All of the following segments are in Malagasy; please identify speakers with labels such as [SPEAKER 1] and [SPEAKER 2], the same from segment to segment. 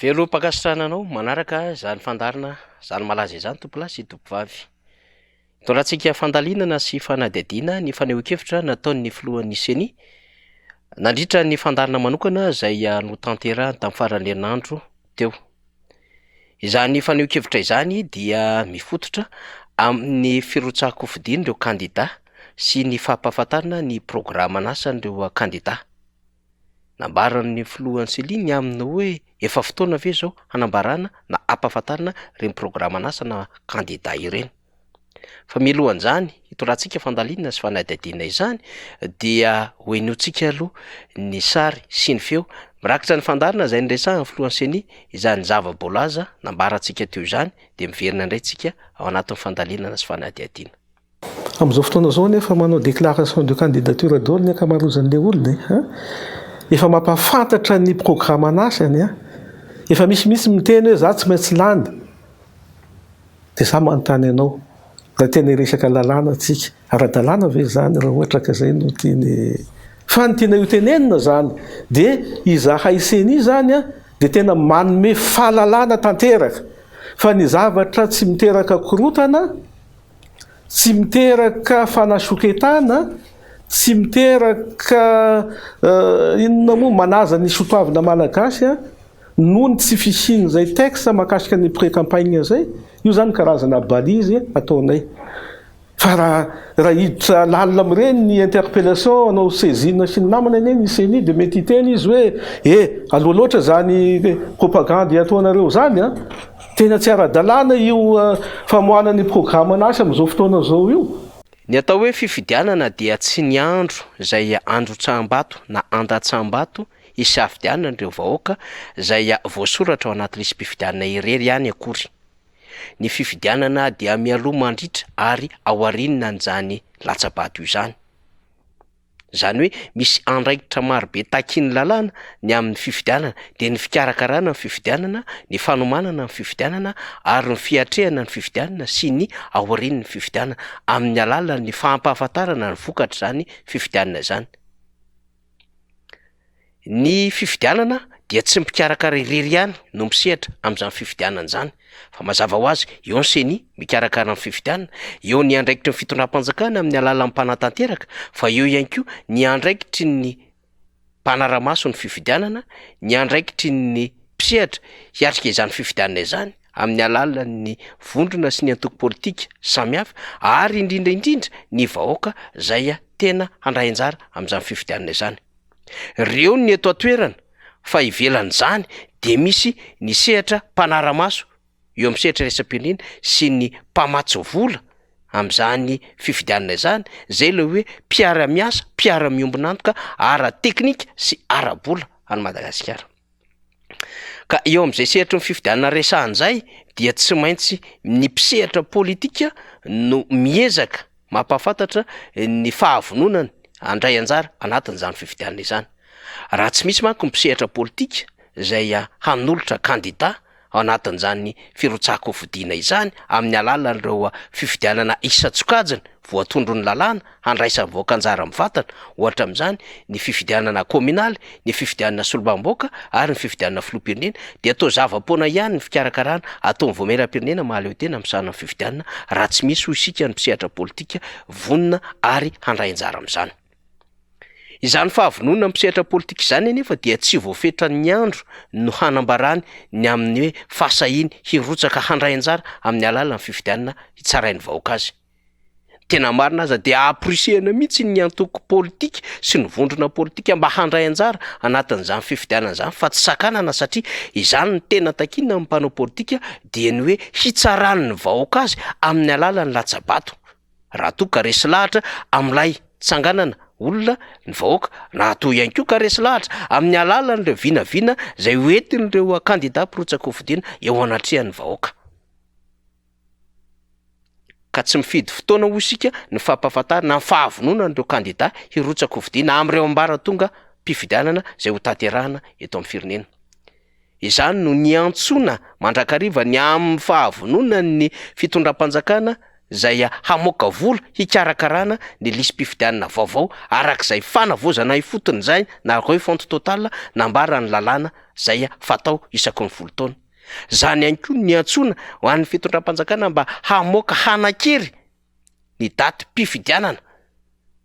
[SPEAKER 1] Velo mpakasitrana manaraka zany fandarina zany malaza izany tompolasy tompovavy. Torantsika fandalinana sy fanadihadiana ny fanehoan-kevitra nataon'ny filohan'ny seny nandritra ny fandarina manokana izay notanterahany tamin'ny faran'ny herinandro teo. Izany fanehoan-kevitra izany dia mifototra amin'ny firotsako fidian'ireo kandida sy ny fampahafantarana ny programan'asan'ireo kandida. Nambaran'ny filohan'ny Seliny aminy hoe efa fotoana ve zao hanambarana na ampahafantarana ireny programan'asa na kandida ireny. Fa mialohan'izany hitorantsika fandalinana sy fanadihadiana izany dia hoenontsika aloha ny sary sy ny feo mirakitra ny fandarina izay niresahan'ny filohan'ny Seny izany zava-boalaza nambarantsika teo izany de miverina indray tsika ao anatin'ny fandalinana sy fanadihadiana.
[SPEAKER 2] Amin'izao fotoana zao nefa manao déclaration de candidature daholo ny ankamaroan'ilay olona efa mampahafantatra ny programan'asany efa misy miteny hoe za tsy maintsy lany de za manontany anao raha tena resaka lalàna atsika ara-dalàna ve zany raha ohatra ka zay no tiany fa ny tiana io tenenina zany de izahay Seny zany de tena manome fahalalàna tanteraka fa ny zavatra tsy miteraka korotana, tsy miteraka fanasoketana, tsy miteraka inona moa manaza ny sotoavina malagasy noho ny tsy fisiany zay texte mahakasika ny pré-campagne zay io zany karazana balizy ataonay fa raha hiditra lalina amin'ireny ny interpellation anao saisine sy ny namana eny ny Seny de mety hiteny izy hoe aloha loatra zany propagande ataonareo zany tena tsy ara-dalàna io famoahana ny programan'asa amin'izao fotoana zao io.
[SPEAKER 1] Ny atao hoe fifidianana dia tsy ny andro izay andro tsambato na andatsambato isafidianana ireo vahoaka izay voasoratra ao anaty lisam-pifidianana irery ihany akory. Ny fifidianana dia mialoha mandritra ary aoriana an'izany latsabato io izany. Zany hoe misy andraikitra marobe takiany lalàna ny amin'ny fifidianana de ny fikarakarana ny fifidianana, ny fanomanana ny fifidianana ary ny fiatrehana ny fifidianana sy ny aorian'ny fifidianana amin'ny alalan'ny fampahafantarana ny vokatra zany fifidianana zany. Ny fifidianana dia tsy mikarakara irery ihany no misehatra amin'izany fifidianana zany fa mazava ho azy eo ny Seny mikarakara ny fifidianana, eo ny andraikitry ny fitondram-panjakana amin'ny alalan'ny mpanatanteraka, fa eo ihany koa ny andraikitry ny mpanaramaso ny fifidianana, ny andraikitry ny mpisehatra hiatrika izany fifidianana izany amin'ny alalan'ny vondrona sy ny antoko politika samihafa ary indrindra ny vahoaka izay tena handray anjara amin'izany fifidianana izany. Reo ny eto atoerana fa ivelan'izany de misy ny sehatra mpanaramaso eo amin'ny sehatra raisam-pirenena sy ny mpamatsy vola amin'izany fifidianana izany zay le hoe mpiara-miasa, mpiara-miombonantoka, ara-teknika sy ara-bola any Madagasikara. Ka eo amin'izay sehatra ny fifidianana resahan'izay dia tsy maintsy ny mpisehatra politika no miezaka mampahafantatra ny fahavononany handray anjara anatin'izany fifidianana izany. Raha tsy misy manko ny mpisehatra politika izay hanolotra kandida ao anatin'izany firotsako fidiana izany amin'ny alalan'ireo fifidianana isa-tsokajiny voatondro ny lalàna handraisan'ny vahoaka anjara mivantana, ohatra amin'izany ny fifidianana kominaly, ny fifidianana solombambaoaka ary ny fifidianana filoham-pirenena dia atao zava-poana ihany ny fikarakarana atao vomeram-pirenena mahaleo tena amin'ny fifidianana raha tsy misy ho isika ny mpisehatra politika vonona ary handray anjara amin'izany. Izany fahavonona mpisehatra politika izany anefa dia tsy voafetra ny andro no hanambarany ny amin'ny hoe fahasahiny hirotsaka handray anjara amin'ny alalan'ny fifidianana hitsarain'ny vahoaka azy. Tena marina aza dia aprisihana mihitsy ny antoko politika sy ny vondrona politika mba handray anjara anatin'izany fifidianana izany fa tsy sakanana satria izany ny tena takiana amin'ny mpanao politika dia ny hoe hitsarany ny vahoaka azy amin'ny alalan'ny latsabato. Raha toa ka resy lahatra amin'ilay tsanganana olona ny vahoaka na atao ihany koa ka resy lahatra amin'ny alalan'ireo vinavina zay hoentin'ireo kandida mpirotsaka fidiana eo anatrehan'ny vahoaka. Ka tsy mifidy fotoana ho isika ny fampahafantarana ny fahavonona n'ireo kandida hirotsaka fidiana amin'ireo ambaratonga mpifidianana zay ho tanterahana eto amin'ny firenena. Izany no ny antsoina mandrakariva ny amin'ny fahavonona ny fitondram-panjakana zay hamoaka vola hikarakarana ny lisym-pifidianana vaovao arak'izay fanavozana ifotony zay na refonte totale nambarany lalàna zay fatao isaky ny volo taona. Zany ihany koa ny antsoina ho an'ny fitondram-panjakana mba hamoaka hanakery ny datim-pifidianana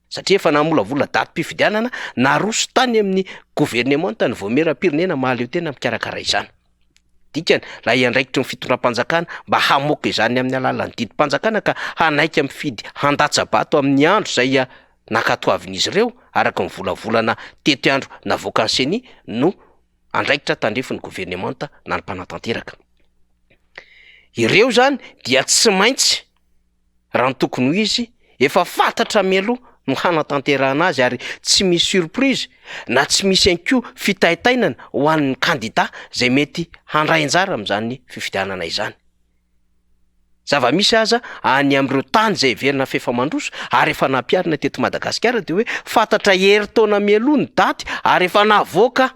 [SPEAKER 1] satria efa namolavola datim-pifidianana naroso tany amin'ny gouvernement ny voameram-pirenena mahaleo tena mikarakara izany. Dikany la iandraikitry ny fitondram-panjakana mba hamoaka izany amin'ny alalan'ny didim-panjakana ka hanaiky mifidy handatsabato amin'ny andro zay nakatoavin'izy ireo araka ny volavolana teto andro navoaka ny seni no andraikitra tandrefiny gouvernement na ny mpanatanteraka. Ireo zany dia tsy maintsy raha ny tokony ho izy efa fantatra mialoha no hanatanterahana azy ary tsy misy surprise na tsy misy anko fitaitainana ho an'ny candidat zay mety handray anjara amin'izany fifidianana izany. Zava-misy aza any amin'ireo tany zay verina fefamandroso ary efa nampiarina teto Madagasikara de hoe fantatra herintaona mialoha ny daty ary efa navoaka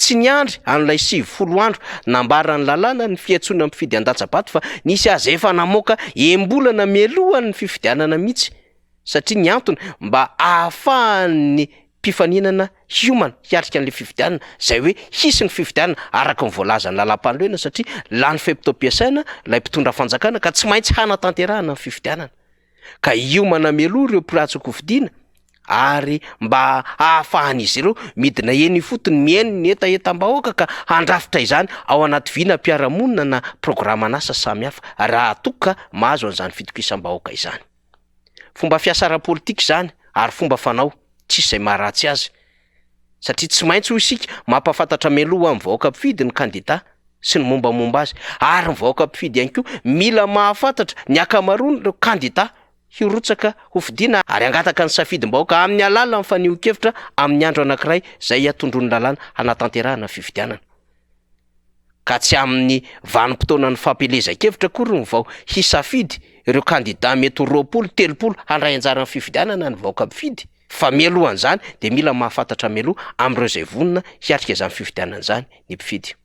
[SPEAKER 1] tsy niandry an'ilay 90 andro nambarany lalàna ny fiantsoana mifidy an-datsabato fa nisy aza efa namoaka embolana mialoha ny fifidianana mihitsy satria ny antony mba ahafahan'ny mpifaninana human hiatrika an'le fifidianana zay hoe hisy ny fifidianana araka ny voalazany lalam-panoloena satria lany fempotom-piasaina lay mpitondra fanjakana ka tsy maintsy hanatanterahana ny fifidianana ka hiomana mialoha ireo mpiratsy fidiana ary mba ahafahan'izy ireo midina eny fotony miainy ny etaetam-bahoaka ka handrafitra izany ao anaty vinam-piarahamonina na programan'asa samihafa raha toka mahazo an'izany fitokisam-bahoaka izany. Fomba fiasa ara-politika zany ary fomba fanao tsy izay maharatsy azy satria tsy maintsy ho isika mampafantatra mialoha amin'ny vahoaka mpifidy ny candidat sy ny mombamomba azy ary ny vahoaka mpifidy ihany koa mila mahafantatra ny akamaroany ireo candidat hirotsaka ho fidiana ary angataka ny safidim-bahoaka amin'ny alala ny fanio-kevitra amin'ny andro anankiray zay atondrony lalàna hanatanterahana fifidianana ka tsy amin'ny vanim-potoana ny fampelezan-kevitra kory ny vao hisafidy ireo candidat mety 20-30 handray anjara ny fifidianana ny vahoaka mpifidy fa mialohan'izany de mila mahafantatra mialoha amin'ireo zay vonina hiatrika izany fifidianana zany ny mpifidy.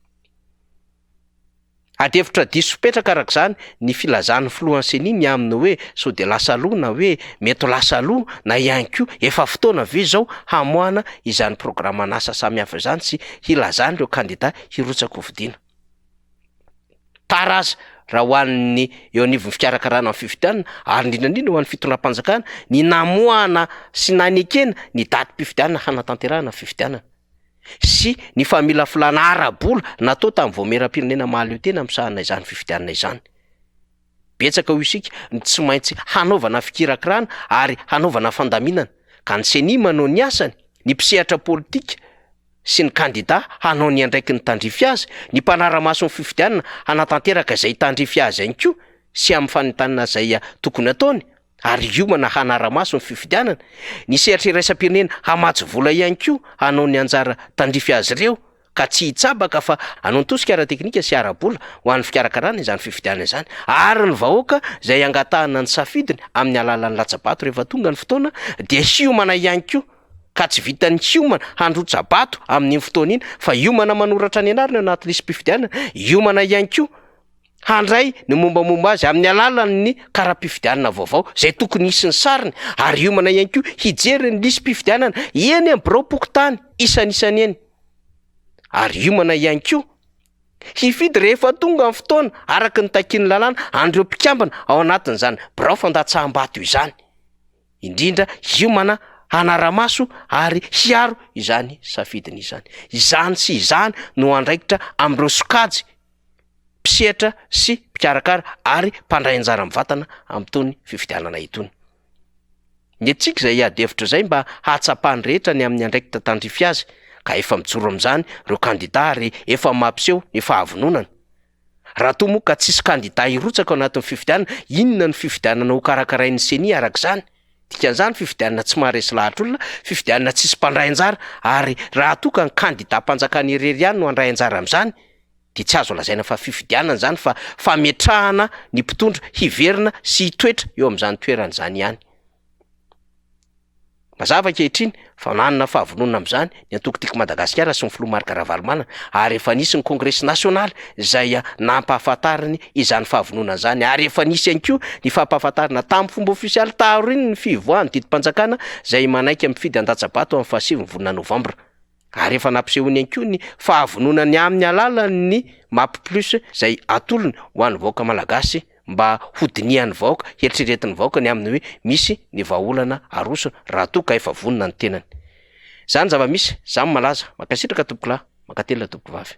[SPEAKER 1] Adevitra diso petraka arak'izany ny filazan'ny filohan'ny ny aminy hoe sao de lasa aloha na hoe mety lasa aloha na ihany koa efa fotoana ve zao hamoana izany programan'asa samihafa izany sy hilazany ireo candidat hirotsaka ho fidiana. Taraza raha ho an'ny eo anivon'ny fikarakarana amin'ny fifidianana ary indrindrandrindra ho an'ny fitondram-panjakana ny namoahana sy nanekena ny datim-pifidianana hanatanterahana fifidianana sy ny famila filana ara-bola natao tamin'ny voameram-pirenena mahaleo tena amsahana izany fifidianana izany. Betsaka ho isika ny tsy maintsy hanaovana fikirakirana ary hanaovana fandaminana ka ny seni manao ny asany ny mpisehatra politika sy ny candidat hanao ny andraiky ny tandrify azy ny mpanara-maso ny fifidianana hanatanteraka izay tandrify azy ihany koa sy amin'ny fanontaniana zay tokony ataony ary iomana hanara-maso ny fifidianana ny sehatra iraisam-pirenena hamatsy vola ihany koa hanao ny anjara tandrify azy ireo ka tsy hitsabaka fa hanao ny tosika ara-teknika sy ara-bola ho an'ny fikarakarana izany fifidianana izany ary ny vahoaka zay angatahana ny safidiny amin'ny alalan'ny latsabato rehefa tonga ny fotoana dia hiomana ihany koa ka tsy vitany hiomana handrotsabato amin'ny fotoana iny fa hiomana manoratra ny anariny anaty lisym-pifidianana hiomana ihany koa handray ny mombamomba azy amin'ny alalan'ny kara-pifidianana vaovao zay tokony hisy ny sariny ary hiomana ihany koa hijery ny lisym-pifidianana eny amin'ny birao-pokotany isan'isany eny ary hiomana ihany koa hifidy rehefa tonga ny fotoana araka ny takiany lalàna andreo mpikambana ao anatin'izany birao fandatsaham-bato izany indrindra hiomana hanara-maso ary hiaro izany safidiny izany. Izany sy izany no andraikitra amin'ireo sokajy mpisehatra sy mpikarakara ary mpandray anjara mivatana amin'itony fifidianana itony. Ny antsika zay adevitra zay mba hatsapahany rehetra ny amin'ny andraikitra tandrify azy ka efa mijoro amin'izany ireo candidat ary efa mampiseho ny fahavononana. Raha toa moa ka tsisy candidat hirotsaka ao anatin'ny fifidianana, inona ny fifidianana ho karakarain'ny seni arak'izany? Dikan'izany fifidianana tsy maharesy lahatra olona, fifidianana tsisy mpandray anjara ary raha toa ka ny candidat mpanjakany irery ihany no handray anjara amin'izany dia tsy azo lazaina fa fifidianana izany fa fametrahana ny mpitondra hiverina sy hitoetra eo amin'izany toerana izany ihany. Mazava ankehitriny fa nanana fahavononana amin'izany ny antokotiko Madagasikara sy ny filoha Marc Ravalomanana ary efa nisy ny Congrès national izay nampahafantariny izany fahavononana izany ary efa nisy ihany koa ny fampahafantarana tamin'ny fomba ofisialy taoriny ny fivoahan'ny didim-panjakana izay manaiky mifidy an-Datsabato amin'ny 7 volana Novambra. Ary efa nampisehony ihany koa ny fahavononany amin'ny alalan'ny MAP+ izay atolony ho an'ny vahoaka malagasy mba hodinian'ny vahoaka, heritreretin'ny vahoaka ny amin'ny hoe misy ny vahaolana aroso raha toa ka efa vonona ny tenany. Zany zava-misy, zany malaza, makasitraka tompoko lahy, makatelina tompoko vavy.